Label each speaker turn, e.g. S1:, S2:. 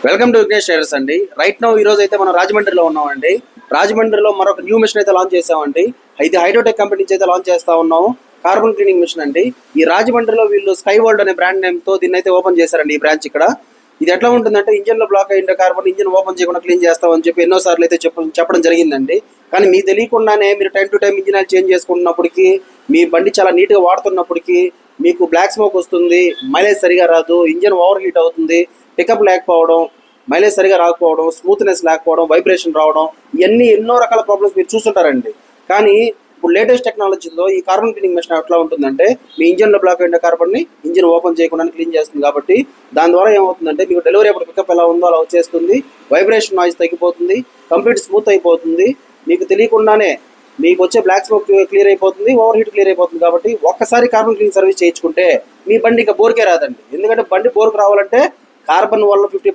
S1: Welcome to Vignesh traders అండి. Right now ఈ రోజు అయితే మనం రాజమండ్రిలో ఉన్నామండి. రాజమండ్రిలో మరొక న్యూ మిషన్ అయితే లాంచ్ చేసామండి. ఇది హైడ్రోటెక్ కంపెనీ నుంచి అయితే లాంచ్ చేస్తా ఉన్నాము. కార్బన్ క్లీనింగ్ మిషన్ అండి. ఈ రాజమండ్రిలో వీళ్ళు స్కై వరల్డ్ అనే బ్రాండ్ నేమ్ తో దీన్ని అయితే ఓపెన్ చేశారండి. ఈ బ్రాంచ్ ఇక్కడ ఇది ఎట్లా ఉంటుందంటే ఇంజిన్ లో బ్లాక్ అయిన కార్బన్ ఇంజిన్ ఓపెన్ చేయకుండా క్లీన్ చేస్తామని చెప్పి ఎన్నో సార్లు అయితే చెప్పడం జరిగిందండి. కానీ మీకు తెలియకుండానే మీరు time to time engine oil change చేసుకుంటున్నప్పటికీ, మీ బండి చాలా నీట్ గా వాడుతున్నప్పటికీ మీకు బ్లాక్ స్మోక్ వస్తుంది, మైలేజ్ సరిగా రాదు, ఇంజిన్ ఓవర్ హీట్ అవుతుంది, పికప్ లేకపోవడం, మైలేజ్ సరిగా రాకపోవడం, స్మూత్నెస్ లేకపోవడం, వైబ్రేషన్ రావడం, ఇవన్నీ ఎన్నో రకాల ప్రాబ్లమ్స్ మీరు చూస్తుంటారండి. కానీ ఇప్పుడు లేటెస్ట్ టెక్నాలజీలో ఈ కార్బన్ క్లీనింగ్ మెషిన్ ఎట్లా ఉంటుందంటే మీ ఇంజిన్లో బ్లాక్ అయిన కార్బన్ని ఇంజిన్ ఓపెన్ చేయకుండా క్లీన్ చేస్తుంది. కాబట్టి దాని ద్వారా ఏమవుతుందంటే మీకు డెలివరీ అప్పుడు పికప్ ఎలా ఉందో అలా వచ్చేస్తుంది, వైబ్రేషన్ నాయిస్ తగ్గిపోతుంది, కంప్లీట్ స్మూత్ అయిపోతుంది, మీకు తెలియకుండానే మీకు వచ్చే బ్లాక్ స్మోక్ క్లియర్ అయిపోతుంది, ఓవర్ హీట్ క్లియర్ అయిపోతుంది. కాబట్టి ఒక్కసారి కార్బన్ క్లీనింగ్ సర్వీస్ చేయించుకుంటే మీ బండి ఇంకా బోర్కే రాదండి. ఎందుకంటే బండి బోర్కు రావాలంటే కార్బన్ వల్ల 50